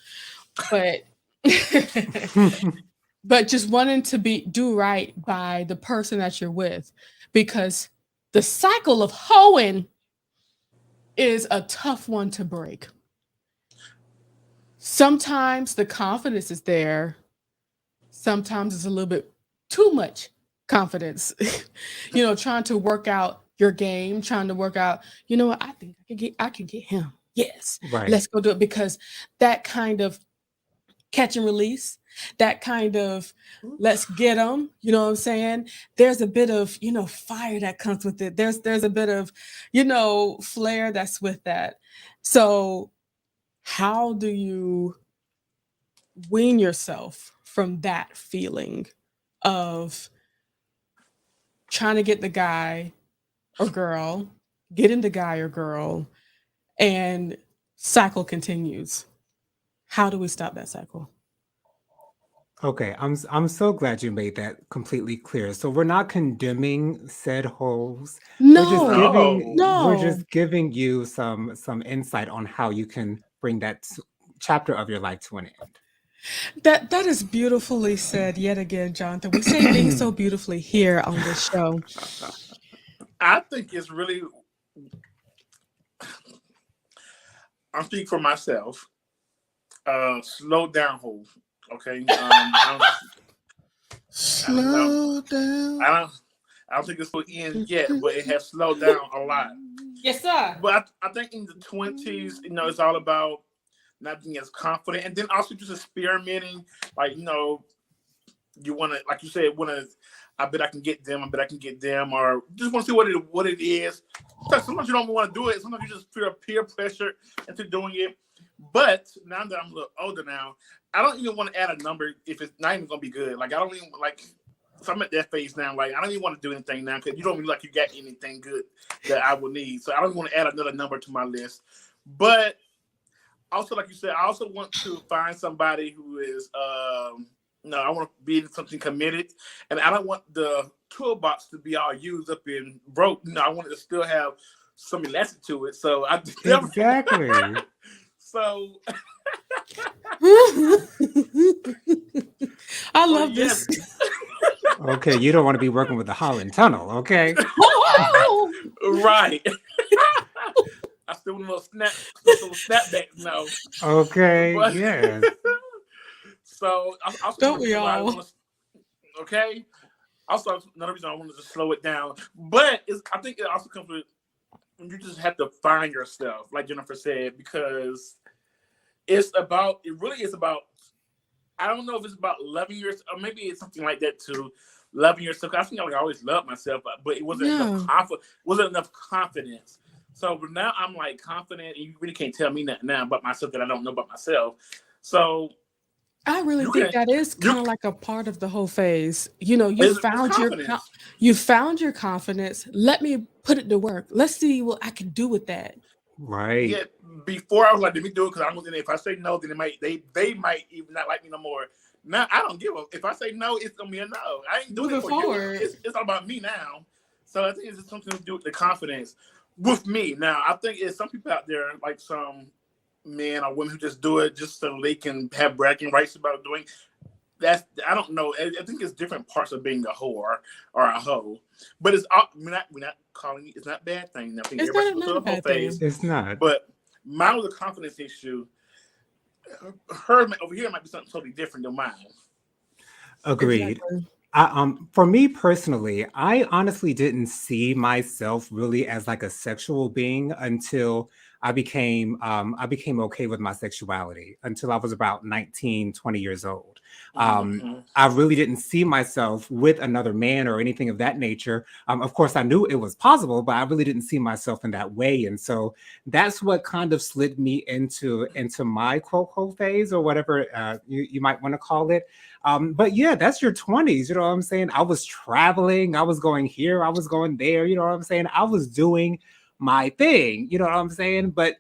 But but just wanting to be do right by the person that you're with, because the cycle of hoeing is a tough one to break. Sometimes the confidence is there, sometimes it's a little bit too much confidence. Trying to work out your game, trying to work out, what, I can get him. Yes. Right. Let's go do it, because that kind of catch and release, that kind of let's get them, you know what I'm saying? There's a bit of, fire that comes with it. There's a bit of, flair that's with that. So, how do you wean yourself from that feeling of trying to get the guy or girl, getting the guy or girl, and cycle continues? How do we stop that cycle? Okay, I'm so glad you made that completely clear. So we're not condemning said holes. No, We're no. just giving you some insight on how you can bring chapter of your life to an That is beautifully said yet again, Jonathan. We say things so end. beautifully here on this show. I think it's really. I'm speaking for myself. Slow down, hoe. Okay. I don't know. Slow down. I don't think it's will end yet, but it has slowed down a lot. Yes, sir. But I think in the 20s, it's all about not being as confident, and then also just experimenting. Like you want to, like you said, want to. I bet I can get them. I bet I can get them, or just want to see what it is. Sometimes you don't want to do it. Sometimes you just feel peer pressure into doing it. But now that I'm a little older now, I don't even want to add a number if it's not even gonna be good. Like I don't even like. So I'm at that phase now. Like I don't even want to do anything now because you don't really like you got anything good that I would need. So I don't want to add another number to my list. But also, like you said, I also want to find somebody who is no, I want to be in something committed, and I don't want the toolbox to be all used up and broke. I want it to still have some elastic to it. So I Exactly. so I so love yes. this. Okay, you don't want to be working with the Holland Tunnel, okay? Right. I still want a little snapbacks now. Okay, But yes. so I also Don't another we reason why I all? want to. Okay. Also another reason I wanted to slow it down, but I think it also comes with you just have to find yourself, like Jennifer said, because it really is about. I don't know if it's about loving yourself, or maybe it's something like that too. Loving yourself. I think I always loved myself, but it wasn't enough Yeah. wasn't enough confidence. So but now I'm like confident, and you really can't tell me nothing now about myself that I don't know about myself. So I really you think can that is you kind of like a part of the whole phase. You know, it's confidence. you found your confidence. Let me put it to work. Let's see what I can do with that. Right. Yeah, before I was like, let me do it because I'm gonna. If I say no, then they might even not like me no more. Now I don't give a. If I say no, it's gonna be a no. I ain't doing it Moving for you. forward. It's all about me now. So I think it's just something to do with the confidence with me. Now I think it's some people out there, like some men or women who just do it just so they can have bragging rights about doing. That's I don't know. I think it's different parts of being a whore or a hoe, but it's all, we're not calling it. It's not a bad thing. I think It's everybody should go not through a a whole bad phase, thing. It's not. but mine was a confidence issue. Her over here might be something totally different than mine. Agreed. Exactly. For me personally, I honestly didn't see myself really as like a sexual being until I became okay with my sexuality until I was about 19, 20 years old. Mm-hmm. I really didn't see myself with another man or anything of that nature. Of course, I knew it was possible, but I really didn't see myself in that way. And so that's what kind of slid me into my quote quote phase or whatever you might want to call it. But yeah, that's your 20s. You know what I'm saying? I was traveling, I was going here, I was going there. You know what I'm saying? I was doing my thing. You know what I'm saying? But,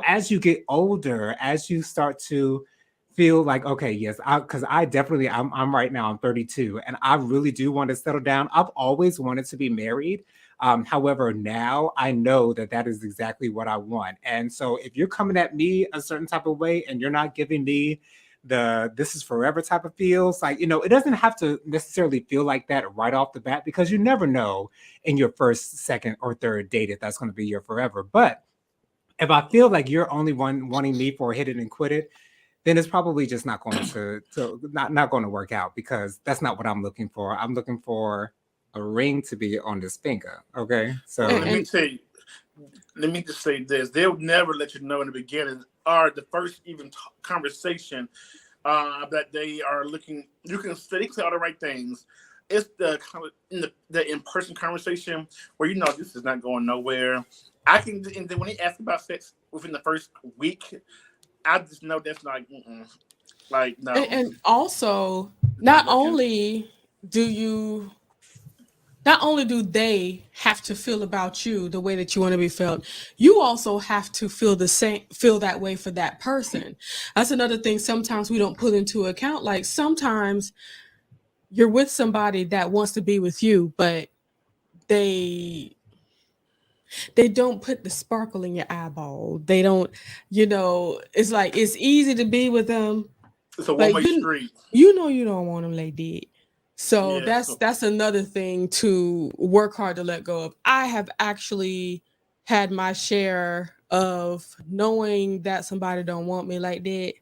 as you get older, as you start to feel like, okay, yes, because I definitely, I'm right now, I'm 32, and I really do want to settle down. I've always wanted to be married. However, now I know that that is exactly what I want. And so if you're coming at me a certain type of way and you're not giving me the this is forever type of feels like it doesn't have to necessarily feel like that right off the bat because you never know in your first second or third date if that's going to be your forever. But if I feel like you're only one wanting me for hit it and quit it, then it's probably just not going to not going to work out because that's not what I'm looking for. I'm looking for a ring to be on this finger. Okay, Well, And, let so me and tell you. Let me just say this: they'll never let you know in the beginning or the first even conversation that they are looking. You can say all the right things. It's the in person conversation where this is not going nowhere. I can, and then when they ask about sex within the first week, I just know that's like, like no, and also not not looking. only do you not only do they have to feel about you the way that you want to be felt, you also have to feel that way for that person. That's another thing sometimes we don't put into account. Like sometimes you're with somebody that wants to be with you, but they they don't put the sparkle in your eyeball. They don't, it's like it's easy to be with them, It's a one but way street. you don't want them like that. So Yes. that's another thing to work hard to let go of. I have actually had my share of knowing that somebody don't want me like that,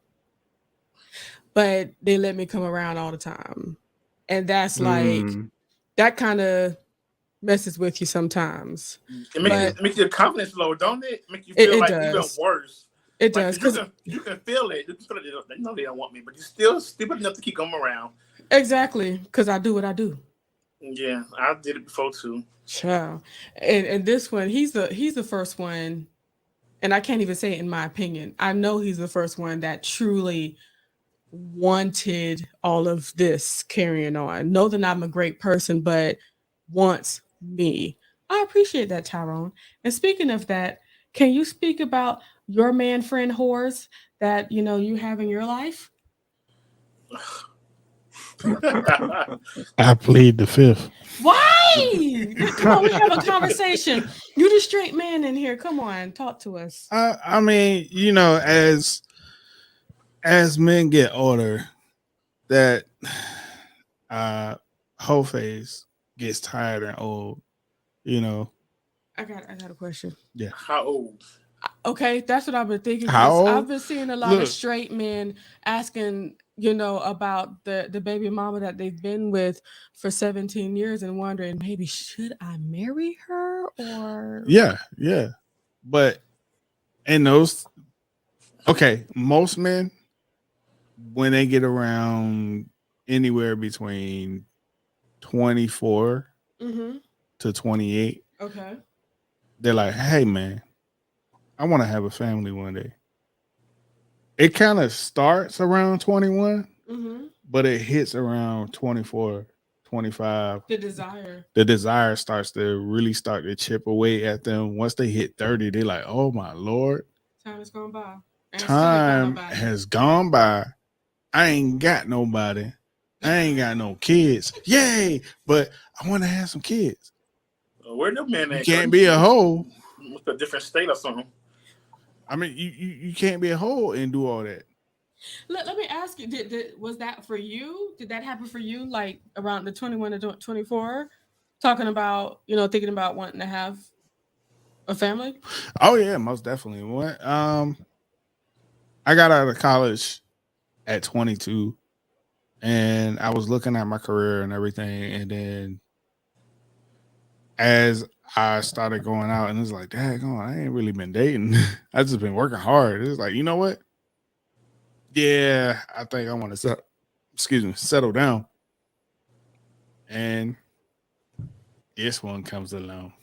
but they let me come around all the time. And that's like mm, that kind of messes with you sometimes. It makes yeah. But it makes your confidence low, don't it? Make you it, feel it like even does. worse. It Like does. 'cause you Cause can you can feel it. You can feel it. They know they don't want me, but you're still stupid enough to keep them around. exactly. Cause I do what I do. Yeah, I did it before too. Child. And this one, he's the first one, and I can't even say it in my opinion. I know he's the first one that truly wanted all of this carrying on. Know that I'm a great person, but wants me. I appreciate that, Tyrone. And speaking of that, can you speak about your man friend whores that you have in your life? I plead the fifth. Why? Hey, come on, we have a conversation. You the straight man in here. Come on, talk to us. I mean, you know, as men get older, that uh whole phase gets tired and old. You know, I got a question. yeah. How old? Okay, that's what I've been thinking How because I've old? been seeing a lot of Look, straight men asking, about the baby mama that they've been with for 17 years and wondering maybe should I marry her or yeah, yeah. But in those, okay, most men when they get around anywhere between 24 mm-hmm. to 28, Okay. they're like, "Hey, man, I want to have a family one day." It kind of starts around 21, Mm-hmm. but it hits around 24, 25. The desire. The desire starts to really start to chip away at them. Once they hit 30, they're like, "Oh my Lord, Time has gone by. And still ain't got time nobody. has gone by. I ain't got nobody. I ain't got no kids. Yay! But I want to have some kids. Where the men You at? can't be a hoe. With a different state or something. I mean, you can't be a hoe and do all that. Let me ask you, was that for you? Did that happen for you like around the 21 to 24? Talking about, thinking about wanting to have a family? Oh yeah, most definitely. What? I got out of college at 22, and I was looking at my career and everything, and then as I started going out, and it's like, daggone, I ain't really been dating. I just been working hard. It's like, you know what? Yeah, I think I want to settle down. And this one comes along.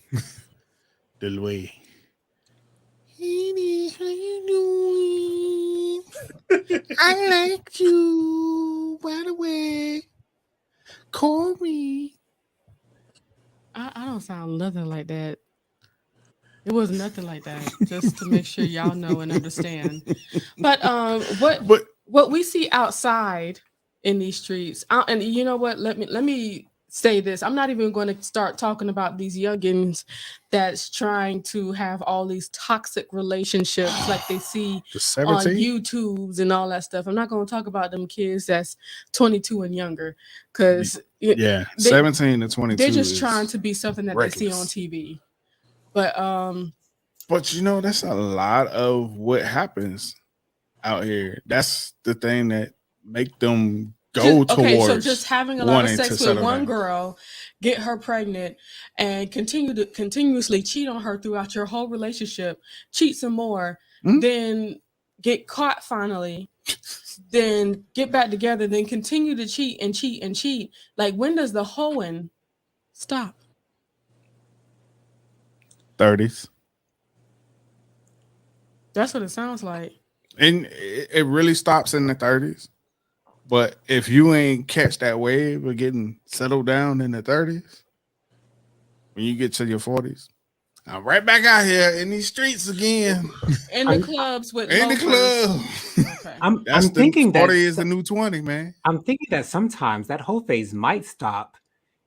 The way. Hey, how you doing? I like you. By the way, call me. I don't sound nothing like that. It was nothing like that. Just to make sure y'all know and understand. But what But what we see outside in these streets, and you know what? Let me say this. I'm not even going to start talking about these youngins that's trying to have all these toxic relationships like they see the on 17? YouTubes and all that stuff. I'm not going to talk about them kids that's 22 and younger because Yeah, they 17 to they're 22 just trying is to be something that they see on reckless. TV. But But you know, that's a lot of what happens out here. That's the thing that make them go so just towards having a lot of wanting to sex with settle one down. girl, get her pregnant, and continue to continuously cheat on her throughout your whole relationship, cheat some more, Hmm? then get caught finally, then get back together, then continue to cheat and cheat and cheat. Like when does the hoeing stop? 30s. That's what it sounds like. And it really stops in the 30s. But if you ain't catch that wave of getting settled down in the 30s, when you get to your 40s, I'm right back out here in these streets again. In the I'm clubs with In the loafers. club. Okay. That's I'm the thinking that 40 is the new 20, man. I'm thinking that sometimes that whole phase might stop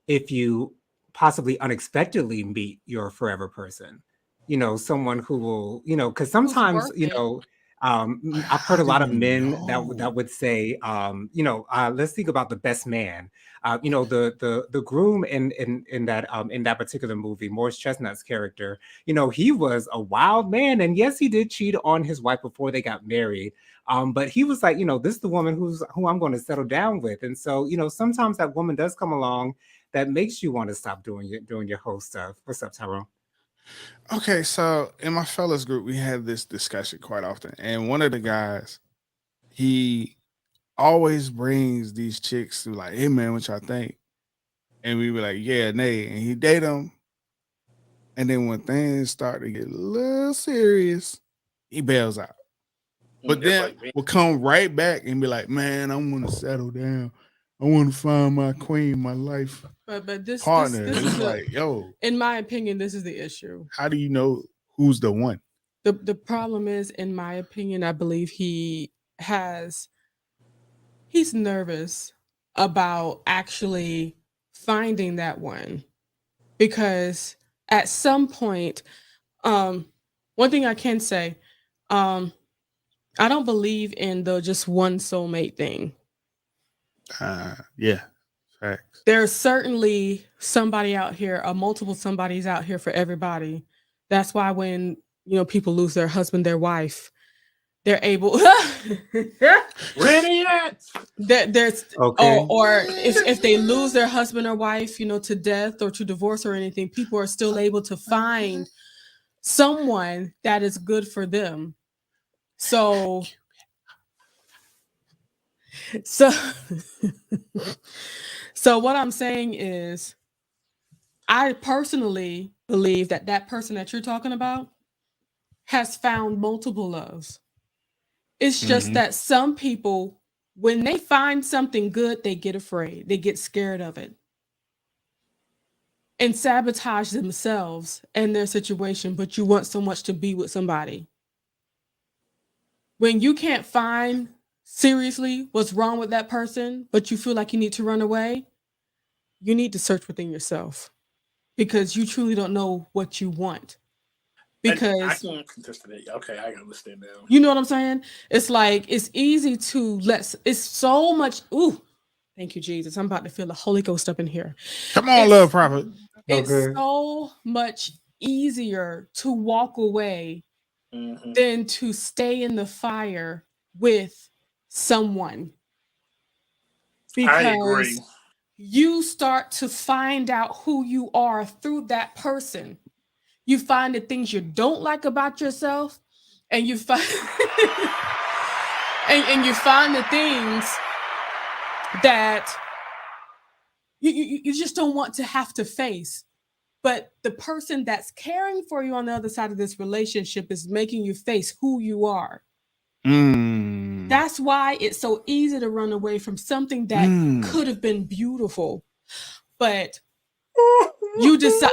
if you possibly unexpectedly meet your forever person. Someone who will, because Who's sometimes, worth it? I've heard How a do lot of you men that know? that would say, let's think about the best man. The groom in that particular movie, Morris Chestnut's character, he was a wild man, and yes, he did cheat on his wife before they got married. But he was like, this is the woman who I'm going to settle down with. And so, sometimes that woman does come along that makes you want to stop doing your whole stuff. What's up, Tyrone? Okay, so in my fellas group, we had this discussion quite often. And one of the guys, he always brings these chicks to like, hey man, what y'all think? And we were like, yeah, nay. And he date them. And then when things start to get a little serious, he bails out. But Just then like me. we'll come right back and be like, man, I want to settle down. I want to find my queen, my life But this partner. this is It's the like, yo, in my opinion, this is the issue. how do you know who's the one? The problem is, in my opinion, I believe has he's nervous about actually finding that one. because at some point, one thing I can say, I don't believe in the just one soulmate thing. Yeah, facts. There's certainly somebody out here, multiple somebodies out here for everybody. That's why when people lose their husband, their wife, they're able Ready yet? there's Okay. or if they lose their husband or wife, to death or to divorce or anything, people are still able to find someone that is good for them. So so so what I'm saying is, I personally believe that that person that you're talking about has found multiple loves. It's just Mm-hmm. that some people, when they find something good, they get afraid. They get scared of it and sabotage themselves and their situation, but you want so much to be with somebody. When you can't find seriously what's wrong with that person, but you feel like you need to run away, you need to search within yourself because you truly don't know what you want. And I Because can contest that. Okay, I can understand now. you know what I'm saying? It's like, it's easy to it's so much. Ooh, thank you, Jesus. I'm about to feel the Holy Ghost up in here. Come on, It's, love prophet. it's Okay. so much easier to walk away Mm-hmm. than to stay in the fire with someone, I agree. because you start to find out who you are through that person. You find the things you don't like about yourself, and you find and you find the things that you just don't want to have to face. But the person that's caring for you on the other side of this relationship is making you face who you are. Mm. That's why it's so easy to run away from something that could have been beautiful, but you decide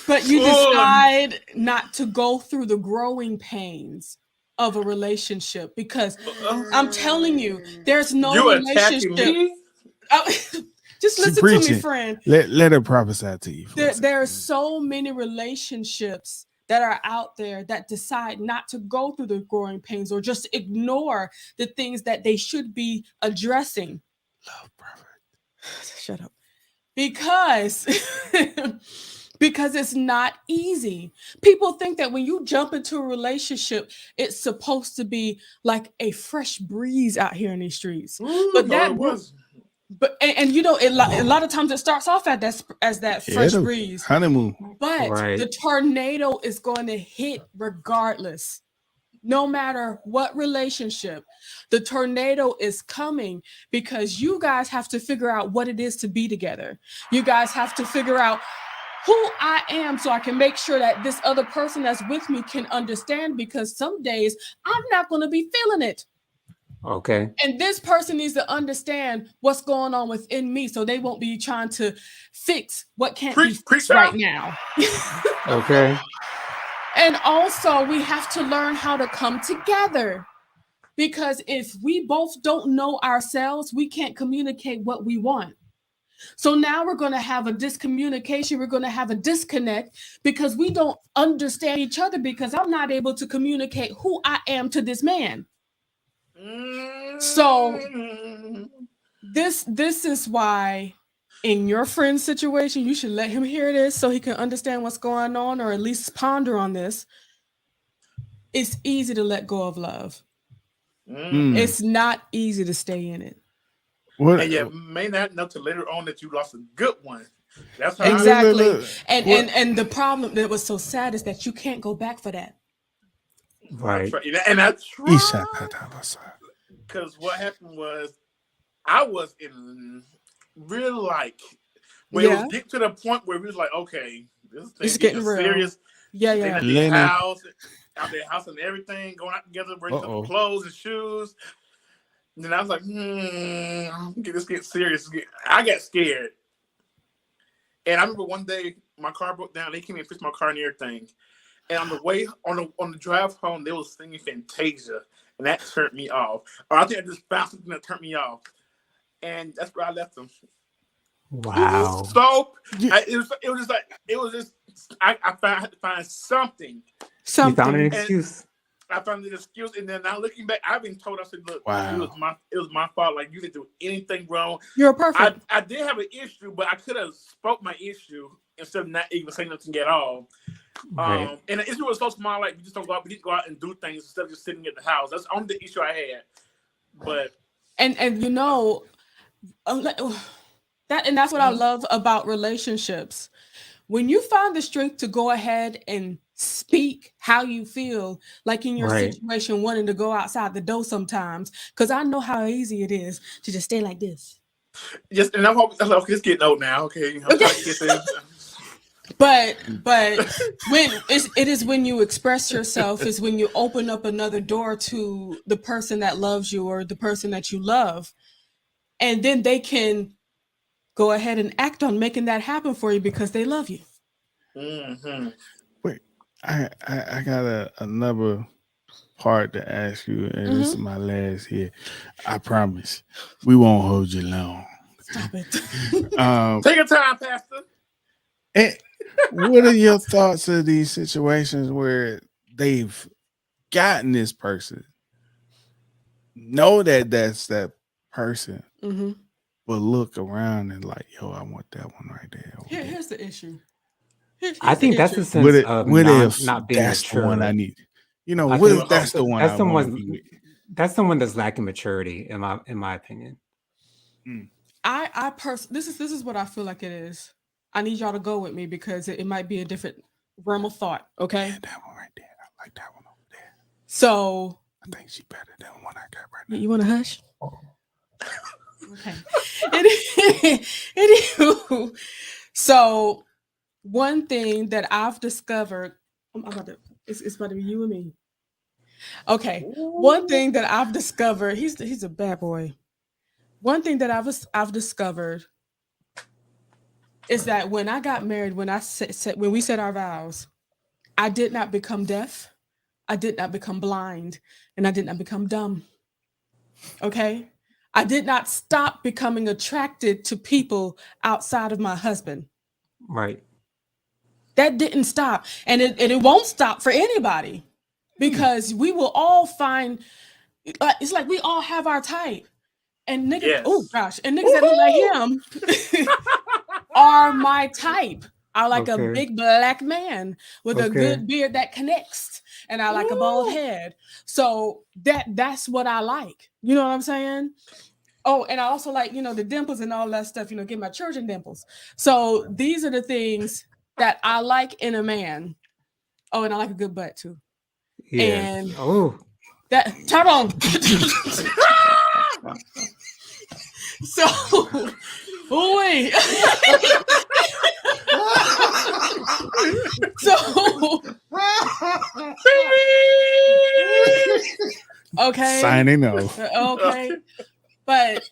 but you decide not to go through the growing pains of a relationship, because I'm telling you, there's no You attacking relationship. me? Just She listen to me, preaching. friend. Let her prophesy to you. There are so many relationships that are out there that decide not to go through the growing pains or just ignore the things that they should be addressing. Love prophet. Shut up. Because because it's not easy. People think that when you jump into a relationship, it's supposed to be like a fresh breeze out here in these streets. Ooh, But no, that it was. but a lot of times it starts off at that as that fresh the breeze. honeymoon. But Right. the tornado is going to hit regardless. No matter what relationship, the tornado is coming, because you guys have to figure out what it is to be together. You guys have to figure out who I am, so I can make sure that this other person that's with me can understand, because some days I'm not going to be feeling it. Okay. And this person needs to understand what's going on within me, so they won't be trying to fix what can't be fixed right now. Okay. And also, we have to learn how to come together, because if we both don't know ourselves, we can't communicate what we want. So now we're going to have a discommunication. We're going to have a disconnect because we don't understand each other, because I'm not able to communicate who I am to this man. So this is why, in your friend's situation, you should let him hear this so he can understand what's going on, or at least ponder on this. It's easy to let go of love. It's not easy to stay in it. What? And you may not know till later on that you lost a good one. That's how Exactly. Look. And the problem that was so sad is that you can't go back for that. Right. And I tried. Because Because what happened was, I was in real, like, when it was getting to the point where we was like, okay, this thing It's getting getting real. serious. Yeah. Staying at the house, out their house and everything, going out together, bringing some clothes and shoes. And then I was like, this get serious. I got scared. And I remember one day my car broke down. They came and fixed my car and everything. And on the way, on the drive home, they was singing Fantasia, and that turned me off. Or I think I just found something that turned me off, and that's where I left them. It was Wow. so. Yeah. It was just like it was just. I had to find something, You found an Something. and excuse. I found the excuse. And then now looking back, I've been told. I said, "Look, Wow. it was my fault. Like you didn't do anything wrong. You're perfect. I did have an issue, but I could have spoke my issue instead of not even saying nothing at all. Right. And the issue was so small, like we just don't go out. We need to go out and do things instead of just sitting at the house. That's only the issue I had. But And you know, that and that's what I mhm. love about relationships. When you find the strength to go ahead and speak how you feel, like in your Right. situation, wanting to go outside the door sometimes, because I know how easy it is to just stay like this. Just and I'm hoping it's getting old now. Okay, I'm Okay. trying to get things. But when it is when you express yourself, is when you open up another door to the person that loves you or the person that you love, and then they can go ahead and act on making that happen for you because they love you. Mm-hmm. Wait, I got another part to ask you, and this is my last here. I promise we won't hold you long. Stop it. Take your time, Pastor. And what are your thoughts of these situations where they've gotten this person, know that that's that person, Mm-hmm. but look around and like, yo, I want that one right there. Here's the issue. I Here's the think that's issue. a sense of What if not being that's the one I mature. need? You know, I what think if that's the one that's I want to someone be with? that's someone that's lacking maturity in my opinion. Mm. This is what I feel like it is. I need y'all to go with me because it might be a different realm of thought. Okay. Yeah, that one right there. I like that one over there. So I think she's better than the one I got right now. you want to hush? Okay. Anywho, so one thing that I've discovered, I'm about to, it's about to be you and me. Okay. One thing that I've discovered, he's a bad boy. One thing that I've discovered is that when I got married, when we said our vows, I did not become deaf, I did not become blind, and I did not become dumb. Okay? I did not stop becoming attracted to people outside of my husband. Right. That didn't stop. And it won't stop for anybody because we will all find it's like we all have our type. And niggas, oh Yes. gosh, and niggas that look like him are my type. I like a Okay. big black man with a Okay. good beard that connects, and I like a bald head. So that's what I like. You know what I'm saying? Oh, and I also like, the dimples and all that stuff, get my children dimples. So these are the things that I like in a man. Oh, and I like a good butt too. Yes. And Oh. that Tyrone. So wait. So okay. Signing off. Okay. But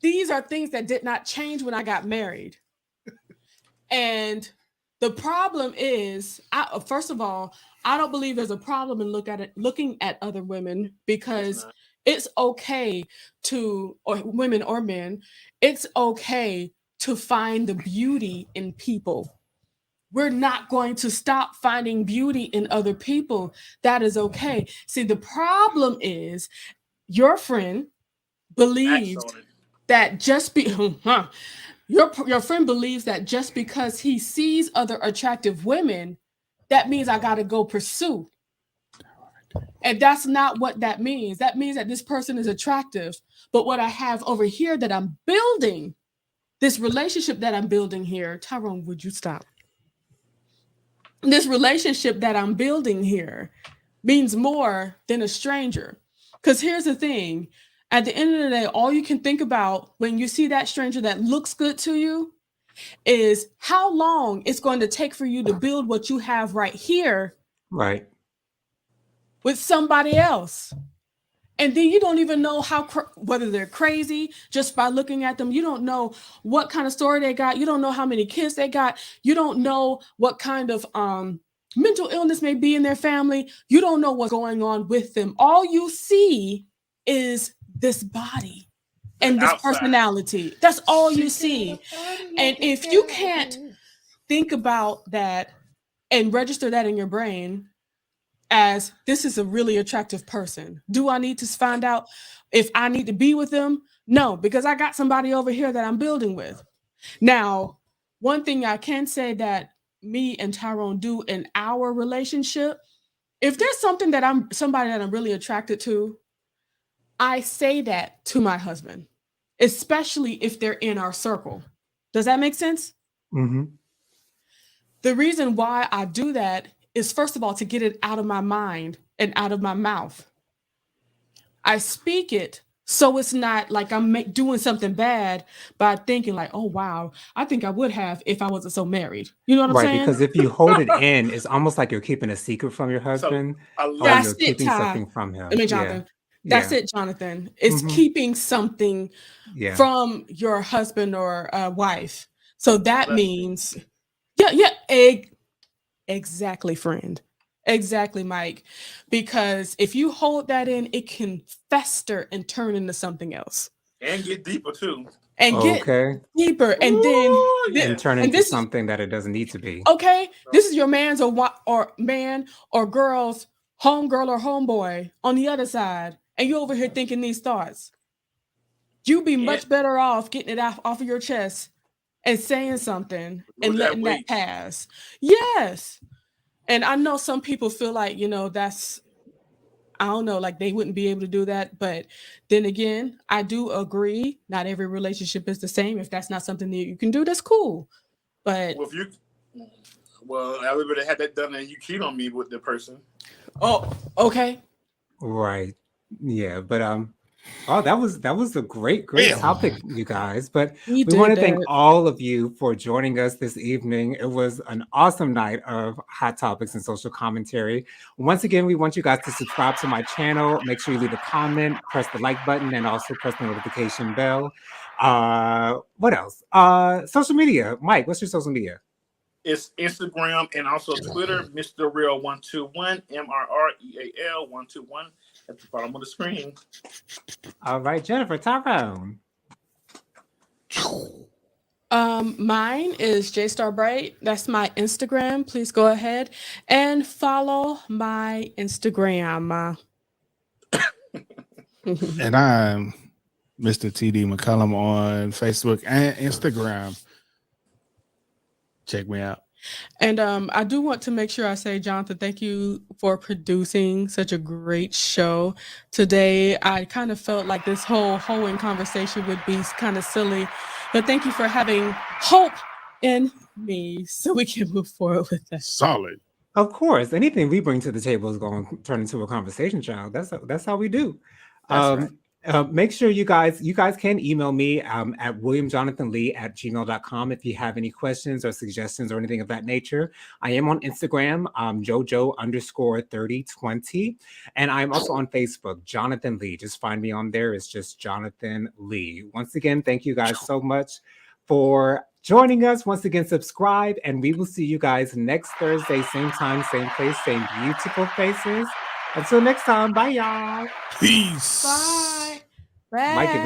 these are things that did not change when I got married. And the problem is, first of all, I don't believe there's a problem in looking at other women because it's okay or women or men, it's okay to find the beauty in people. We're not going to stop finding beauty in other people. That is okay. See, the problem is your friend believes Actually. that your friend believes that just because he sees other attractive women, that means I got to go pursue. And that's not what that means. That means that this person is attractive. But what I have over here that I'm building, this relationship that I'm building here, Tyrone, would you stop? This relationship that I'm building here means more than a stranger. Because here's the thing, at the end of the day, all you can think about when you see that stranger that looks good to you is how long it's going to take for you to build what you have right here Right. with somebody else. And then you don't even know whether they're crazy just by looking at them. You don't know what kind of story they got. You don't know how many kids they got. You don't know what kind of mental illness may be in their family. You don't know what's going on with them. All you see is this body. and this outside. personality. That's all you see. And if you can't think about that and register that in your brain as this is a really attractive person, do I need to find out if I need to be with them? No, because I got somebody over here that I'm building with. Now, one thing I can say that me and Tyrone do in our relationship, if there's somebody that I'm really attracted to, I say that to my husband, especially if they're in our circle. Does that make sense? Hmm. The reason why I do that is, first of all, to get it out of my mind and out of my mouth. I speak it so it's not like I'm doing something bad by thinking like, oh wow, I think I would have if I wasn't so married. You know what I'm Right, saying? because if you hold it in, it's almost like you're keeping a secret from your So husband, I or love That's you're it, keeping Ty. something from I him. mean, Yeah, Jonathan. That's yeah, it, Jonathan. It's hmm, keeping something yeah. from your husband or wife. So that that. means, yeah, exactly, friend. Exactly, Mike. Because if you hold that in, it can fester and turn into something else And get deeper too. and get Okay, deeper. And then, Ooh, and yes. turn and into this is something that it doesn't need to be. okay. This is your man's or man or girl's homegirl or homeboy on the other side. And you over here thinking these thoughts. You'd be And much better off getting it off of your chest and saying something remove and that letting that weight. pass. Yes. And I know some people feel like, that's, I don't know, like they wouldn't be able to do that. But then again, I do agree. Not every relationship is the same. If that's not something that you can do, that's cool. But, Well, if you, well, everybody had that done, and you cheat on me with the person. oh, okay. Right. Yeah, but oh, that was a great Damn. topic, you guys. But We we want did to thank that. all of you for joining us this evening. It was an awesome night of hot topics and social commentary. Once again, we want you guys to subscribe to my channel. Make sure you leave a comment, press the like button, and also press the notification bell. What else? Social media. Mike, what's your social media? It's Instagram and also Twitter, Mr. Real 121, MRREAL 121 at the bottom of the screen. All right, Jennifer, Tyrone. Mine is J Star Bright. That's my Instagram. Please go ahead and follow my Instagram. And I'm Mr. TD McCullum on Facebook and Instagram. Check me out. And I do want to make sure I say, Jonathan, thank you for producing such a great show today. I kind of felt like this whole hoeing conversation would be kind of silly, but thank you for having hope in me so we can move forward with that. Solid. Of course, anything we bring to the table is going to turn into a conversation, child. That's how we do. That's right. Make sure you guys can email me at williamjonathanlee@gmail.com if you have any questions or suggestions or anything of that nature. I am on Instagram, Jojo_3020, and I'm also on Facebook, Jonathan Lee. Just find me on there. It's just Jonathan Lee. Once again, thank you guys so much for joining us. Once again, subscribe, and we will see you guys next Thursday, same time, same place, same beautiful faces. Until next time, bye, y'all. Peace. Bye. Mike giving